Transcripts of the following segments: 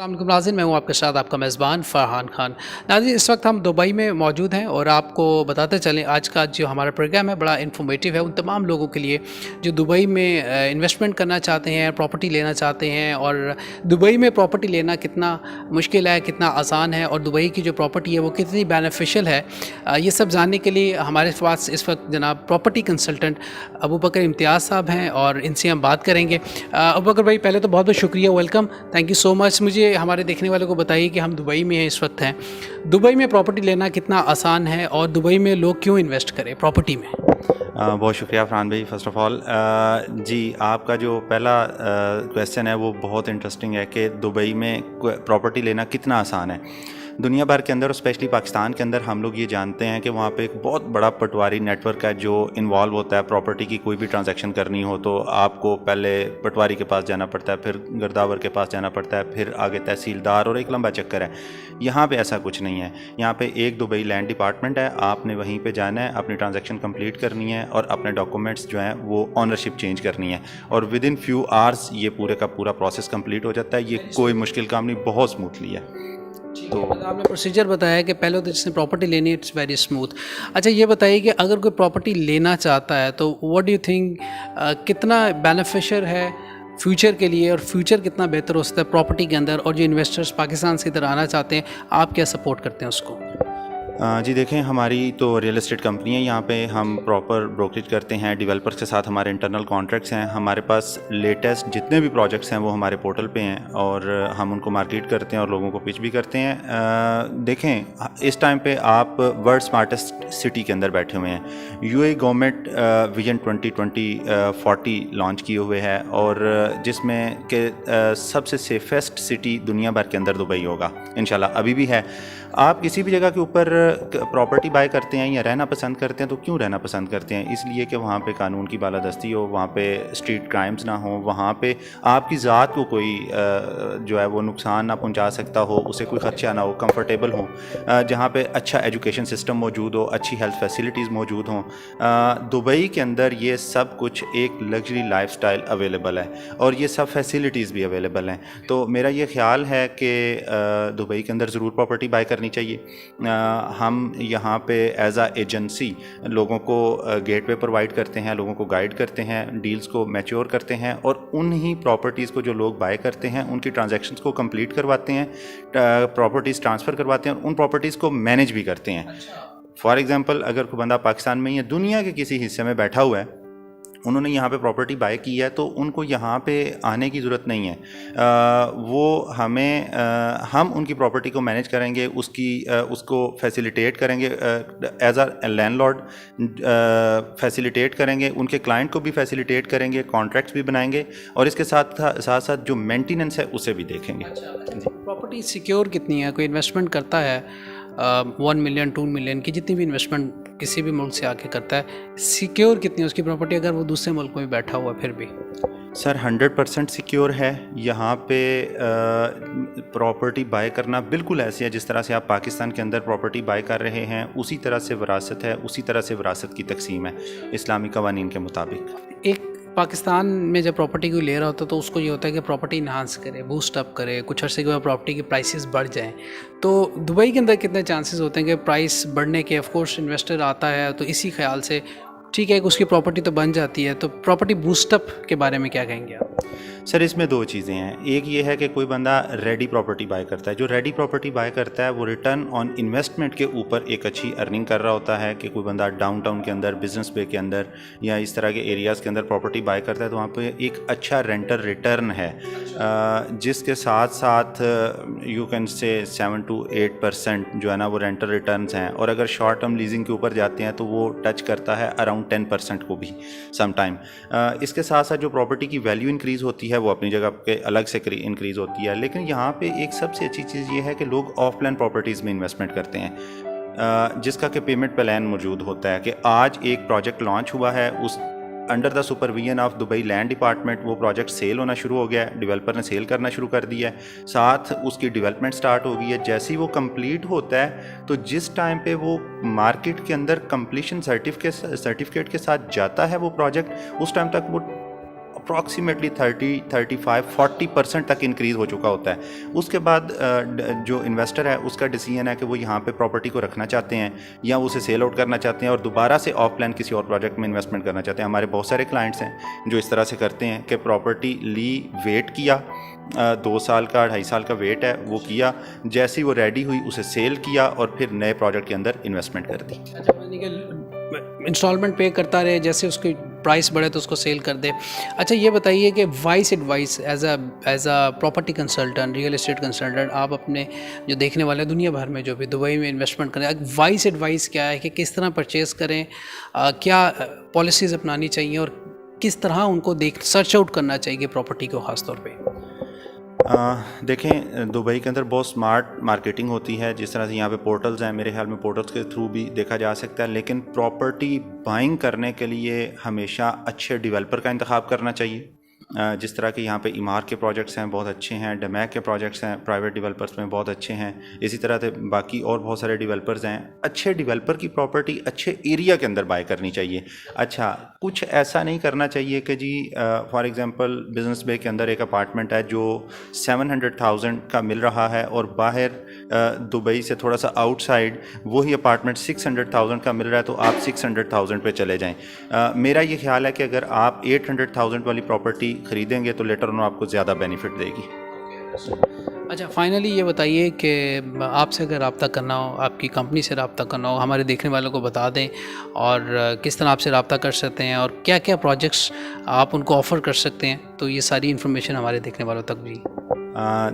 अस्सलाम वालेकुम नाज़रीन, मैं हूं आपके साथ आपका मेज़बान फ़रहान खान। नाज़रीन, इस वक्त हम दुबई में मौजूद हैं और आपको बताते चलें आज का जो हमारा प्रोग्राम है बड़ा इन्फॉर्मेटिव है उन तमाम लोगों के लिए जो दुबई में इन्वेस्टमेंट करना चाहते हैं, प्रॉपर्टी लेना चाहते हैं। और दुबई में प्रॉपर्टी लेना कितना मुश्किल है, कितना आसान है और दुबई की जो प्रॉपर्टी है वो कितनी बेनिफिशियल है, ये सब जानने के लिए हमारे पास इस वक्त जनाब प्रॉपर्टी कंसल्टेंट अबू बकर इम्तियाज़ साहब हैं और इनसे हम बात करेंगे। अबू बकर भाई, पहले तो बहुत बहुत शुक्रिया, welcome, thank you so much. मुझे हमारे देखने वालों को बताइए कि हम दुबई में हैं, इस वक्त हैं। दुबई में प्रॉपर्टी लेना कितना आसान है और दुबई में लोग क्यों इन्वेस्ट करें प्रॉपर्टी में? बहुत शुक्रिया फरहान भाई, फ़र्स्ट ऑफ़ ऑल। जी, आपका जो पहला क्वेश्चन है वो बहुत इंटरेस्टिंग है कि दुबई में प्रॉपर्टी लेना कितना आसान है। दुनिया भर के अंदर और स्पेशली पाकिस्तान के अंदर हम लोग ये जानते हैं कि वहाँ पे एक बहुत बड़ा पटवारी नेटवर्क है जो इन्वॉल्व होता है। प्रॉपर्टी की कोई भी ट्रांजैक्शन करनी हो तो आपको पहले पटवारी के पास जाना पड़ता है, फिर गिरदावर के पास जाना पड़ता है, फिर आगे तहसीलदार, और एक लंबा चक्कर है। यहाँ पे ऐसा कुछ नहीं है। यहाँ पे एक दुबई लैंड डिपार्टमेंट है, आपने वहीं पे जाना है, अपनी ट्रांजैक्शन कंप्लीट करनी है और अपने डॉक्यूमेंट्स जो हैं वो ऑनरशिप चेंज करनी है और विद इन फ्यू आवर्स ये पूरे का पूरा प्रोसेस कंप्लीट हो जाता है। ये कोई मुश्किल काम नहीं, बहुत स्मूथली है। तो आपने प्रोसीजर बताया कि पहले तो जिसने प्रॉपर्टी लेनी है इट्स वेरी स्मूथ। अच्छा, ये बताइए कि अगर कोई प्रॉपर्टी लेना चाहता है तो व्हाट डू यू थिंक कितना बेनिफिशियल है फ्यूचर के लिए और फ्यूचर कितना बेहतर हो सकता है प्रॉपर्टी के अंदर, और जो इन्वेस्टर्स पाकिस्तान से इधर आना चाहते हैं आप क्या सपोर्ट करते हैं उसको? जी देखें, हमारी तो रियल एस्टेट कंपनी है। यहाँ पे हम प्रॉपर ब्रोकरेज करते हैं, डेवलपर्स के साथ हमारे इंटरनल कॉन्ट्रैक्ट्स हैं। हमारे पास लेटेस्ट जितने भी प्रोजेक्ट्स हैं वो हमारे पोर्टल पे हैं और हम उनको मार्केट करते हैं और लोगों को पिच भी करते हैं। देखें, इस टाइम पे आप वर्ल्ड स्मार्टेस्ट सिटी के अंदर बैठे हुए हैं। यूएई गवर्नमेंट विजन 2020-40 लॉन्च किए हुए है और जिसमें कि सबसे सेफेस्ट सिटी दुनिया भर के अंदर दुबई होगा इंशाल्लाह। अभी भी है। आप किसी भी जगह के ऊपर प्रॉपर्टी बाय करते हैं या रहना पसंद करते हैं तो क्यों रहना पसंद करते हैं? इसलिए कि वहाँ पे कानून की बालादस्ती हो, वहाँ पे स्ट्रीट क्राइम्स ना हो, वहाँ पे आपकी ज़ात को कोई जो है वो नुकसान ना पहुँचा सकता हो, उसे कोई ख़दशा ना हो, कंफर्टेबल हो, जहाँ पे अच्छा एजुकेशन सिस्टम मौजूद हो, अच्छी हेल्थ फैसिलिटीज़ मौजूद हों। दुबई के अंदर ये सब कुछ एक लग्जरी लाइफस्टाइल अवेलेबल है और ये सब फैसिलिटीज़ भी अवेलेबल हैं। तो मेरा ये ख्याल है कि दुबई के अंदर ज़रूर प्रॉपर्टी बाय करनी चाहिए। हम यहाँ पे एज आ एजेंसी लोगों को गेट वे प्रोवाइड करते हैं, लोगों को गाइड करते हैं, डील्स को मैच्योर करते हैं और उन्हीं प्रॉपर्टीज़ को जो लोग बाय करते हैं उनकी ट्रांजैक्शंस को कंप्लीट करवाते हैं, प्रॉपर्टीज़ ट्रांसफ़र करवाते हैं और उन प्रॉपर्टीज़ को मैनेज भी करते हैं। फॉर एग्ज़ाम्पल, अगर कोई बंदा पाकिस्तान में या दुनिया के किसी हिस्से में बैठा हुआ है, उन्होंने यहाँ पे प्रॉपर्टी बाय की है तो उनको यहाँ पे आने की ज़रूरत नहीं है। हम उनकी प्रॉपर्टी को मैनेज करेंगे, उसको फैसिलिटेट करेंगे, एज आ लैंडलॉर्ड फैसिलिटेट करेंगे, उनके क्लाइंट को भी फैसिलिटेट करेंगे, कॉन्ट्रैक्ट्स भी बनाएंगे और इसके साथ साथ जो मेंटेनेंस है उसे भी देखेंगे। प्रॉपर्टी सिक्योर कितनी है? कोई इन्वेस्टमेंट करता है 1 मिलियन 2 मिलियन की जितनी भी इन्वेस्टमेंट किसी भी मुल्क से आके करता है, सिक्योर कितनी है उसकी प्रॉपर्टी अगर वो दूसरे मुल्क में बैठा हुआ फिर भी? सर 100% सिक्योर है। यहाँ पे प्रॉपर्टी बाय करना बिल्कुल ऐसी है जिस तरह से आप पाकिस्तान के अंदर प्रॉपर्टी बाय कर रहे हैं, उसी तरह से विरासत है, उसी तरह से विरासत की तकसीम है इस्लामी कवानीन के मुताबिक। एक पाकिस्तान में जब प्रॉपर्टी कोई ले रहा होता है तो उसको ये होता है कि प्रॉपर्टी इन्हांस करे, बूस्ट अप करे, कुछ अर्से के बाद प्रॉपर्टी की प्राइसेस बढ़ जाएं। तो दुबई के अंदर कितने चांसेस होते हैं कि प्राइस बढ़ने के? ऑफ कोर्स इन्वेस्टर आता है तो इसी ख्याल से ठीक है कि उसकी प्रॉपर्टी तो बन जाती है, तो प्रॉपर्टी बूस्टअप के बारे में क्या कहेंगे आप? सर इसमें दो चीज़ें हैं। एक ये है कि कोई बंदा रेडी प्रॉपर्टी बाय करता है। जो रेडी प्रॉपर्टी बाय करता है वो रिटर्न ऑन इन्वेस्टमेंट के ऊपर एक अच्छी अर्निंग कर रहा होता है। कि कोई बंदा डाउनटाउन के अंदर, बिजनेस बे के अंदर या इस तरह के एरियाज़ के अंदर प्रॉपर्टी बाय करता है तो वहाँ पे एक अच्छा रेंटर रिटर्न है, जिसके साथ साथ यू कैन से 7 to 8% जो है ना वो रेंटर रिटर्न्स हैं। और अगर शॉर्ट टर्म लीजिंग के ऊपर जाते हैं तो वो टच करता है अराउंड 10% को भी सम टाइम। इसके साथ साथ जो प्रॉपर्टी की वैल्यू इंक्रीज़ होती है वो अपनी जगह पे अलग से इंक्रीज़ होती है। लेकिन यहाँ पे एक सबसे अच्छी चीज़ ये है कि लोग ऑफ प्लान प्रॉपर्टीज़ में इन्वेस्टमेंट करते हैं, जिसका कि पेमेंट प्लान मौजूद होता है। कि आज एक प्रोजेक्ट लॉन्च हुआ है, उस under the supervision of Dubai land department वो प्रोजेक्ट सेल होना शुरू हो गया है, डेवलपर ने सेल करना शुरू कर दिया है, साथ उसकी डेवलपमेंट स्टार्ट हो गई है। जैसे ही वो कंप्लीट होता है तो जिस टाइम पे वो मार्केट के अंदर कंप्लीशन सर्टिफिकेट के साथ जाता है वो प्रोजेक्ट, उस टाइम तक वो اپروکسیمیٹلی 35-40% تک انکریز ہو چکا ہوتا ہے. اس کے بعد جو انویسٹر ہے اس کا ڈیسیژن ہے کہ وہ یہاں پہ پراپرٹی کو رکھنا چاہتے ہیں یا اسے سیل آؤٹ کرنا چاہتے ہیں اور دوبارہ سے آف پلان کسی اور پروجیکٹ میں انویسٹمنٹ کرنا چاہتے ہیں. ہمارے بہت سارے کلائنٹس ہیں جو اس طرح سے کرتے ہیں کہ پراپرٹی لی, ویٹ کیا, 2 سال کا 2.5 سال کا ویٹ ہے وہ کیا, جیسے ہی وہ ریڈی ہوئی اسے سیل کیا اور پھر نئے پروجیکٹ کے اندر انویسٹمنٹ کر دی. انسٹالمنٹ پے کرتا رہے, جیسے اس کی پرائس بڑھے تو اس کو سیل کر دے. اچھا یہ بتائیے کہ wise advice as a property consultant, real estate consultant, آپ اپنے جو دیکھنے والے دنیا بھر میں جو بھی دبئی میں انویسٹمنٹ کریں, وائس ایڈوائس کیا ہے کہ کس طرح پرچیز کریں, کیا پالیسیز اپنانی چاہیے اور کس طرح ان کو سرچ آؤٹ کرنا چاہیے پراپرٹی کو خاص طور پہ؟ دیکھیں دبئی کے اندر بہت سمارٹ مارکیٹنگ ہوتی ہے. جس طرح سے یہاں پہ پورٹلز ہیں, میرے خیال میں پورٹلز کے تھرو بھی دیکھا جا سکتا ہے, لیکن پراپرٹی بائنگ کرنے کے لیے ہمیشہ اچھے ڈیولپر کا انتخاب کرنا چاہیے. جس طرح کہ یہاں پہ ایمار کے پروجیکٹس ہیں بہت اچھے ہیں, ڈمیک کے پروجیکٹس ہیں پرائیویٹ ڈیولپرس میں بہت اچھے ہیں, اسی طرح سے باقی اور بہت سارے ڈیولپرز ہیں. اچھے ڈیولپر کی پراپرٹی اچھے ایریا کے اندر بائی کرنی چاہیے. اچھا کچھ ایسا نہیں کرنا چاہیے کہ جی فار ایگزامپل بزنس بے کے اندر ایک اپارٹمنٹ ہے جو 700,000 کا مل رہا ہے اور باہر دبئی سے تھوڑا سا آؤٹ سائڈ وہی اپارٹمنٹ 600,000 کا مل رہا ہے, تو آپ 600,000 پہ چلے جائیں. میرا یہ خیال ہے کہ اگر آپ 800,000 والی پراپرٹی خریدیں گے تو لیٹر آن آپ کو زیادہ بینیفٹ دے گی. اچھا فائنلی یہ بتائیے کہ آپ سے اگر رابطہ کرنا ہو, آپ کی کمپنی سے رابطہ کرنا ہو, ہمارے دیکھنے والوں کو بتا دیں اور کس طرح آپ سے رابطہ کر سکتے ہیں اور کیا کیا پروجیکٹس آپ ان کو آفر کر سکتے ہیں, تو یہ ساری انفارمیشن ہمارے دیکھنے والوں تک بھی.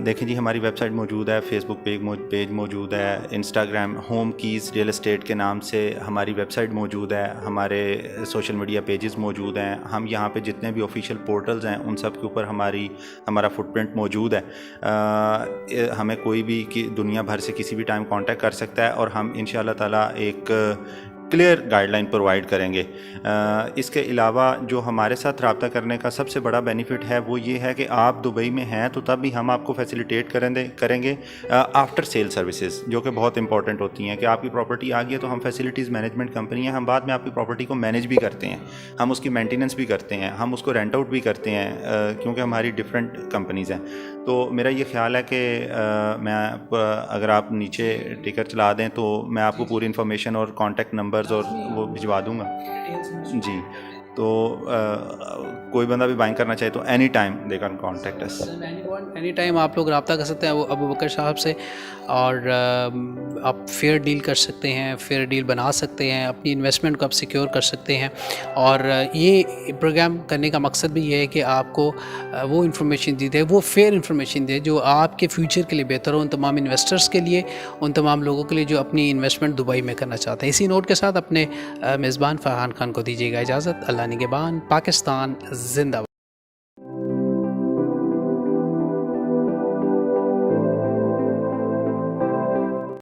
دیکھیں جی ہماری ویب سائٹ موجود ہے, فیس بک پیج موجود ہے, Instagram home keys real estate کے نام سے ہماری ویب سائٹ موجود ہے, ہمارے سوشل میڈیا پیجز موجود ہیں. ہم یہاں پہ جتنے بھی آفیشیل پورٹلز ہیں ان سب کے اوپر ہمارا فٹ پرنٹ موجود ہے. ہمیں کوئی بھی دنیا بھر سے کسی بھی ٹائم کانٹیکٹ کر سکتا ہے اور ہم ان شاء اللہ تعالیٰ ایک کلیئر گائیڈ لائن پرووائڈ کریں گے. اس کے علاوہ جو ہمارے ساتھ رابطہ کرنے کا سب سے بڑا بینیفٹ ہے وہ یہ ہے کہ آپ دبئی میں ہیں تو تب بھی ہم آپ کو فیسیلیٹیٹ کریں گے آفٹر سیل سروسز, جو کہ بہت امپورٹنٹ ہوتی ہیں. کہ آپ کی پراپرٹی آ گئی ہے تو ہم فیسیلیٹیز مینجمنٹ کمپنی ہیں, ہم بعد میں آپ کی پراپرٹی کو مینیج بھی کرتے ہیں, ہم اس کی مینٹیننس بھی کرتے ہیں, ہم اس کو رینٹ آؤٹ بھی کرتے ہیں, کیونکہ ہماری ڈفرینٹ کمپنیز ہیں. تو میرا یہ خیال ہے کہ میں اگر آپ نیچے ٹکر چلا دیں تو میں آپ کو پوری انفارمیشن اور کانٹیکٹ نمبرز اور وہ بھجوا دوں گا. جی تو کوئی بندہ بھی بائنگ کرنا چاہے تو any time they can contact us. Any time آپ لوگ رابطہ کر سکتے ہیں وہ ابو بکر صاحب سے, اور آپ فیئر ڈیل کر سکتے ہیں, فیئر ڈیل بنا سکتے ہیں, اپنی انویسٹمنٹ کو آپ سیکیور کر سکتے ہیں. اور یہ پروگرام کرنے کا مقصد بھی یہ ہے کہ آپ کو وہ انفارمیشن دی جائے, وہ فیئر انفارمیشن دے جو آپ کے فیوچر کے لیے بہتر ہو, ان تمام انویسٹرس کے لیے, ان تمام لوگوں کے لیے جو اپنی انویسٹمنٹ دبئی میں کرنا چاہتے ہیں. اسی نوٹ کے ساتھ اپنے میزبان فرحان خان کو دیجیے گا اجازت. اللہ نگہبان. پاکستان زندہ باد.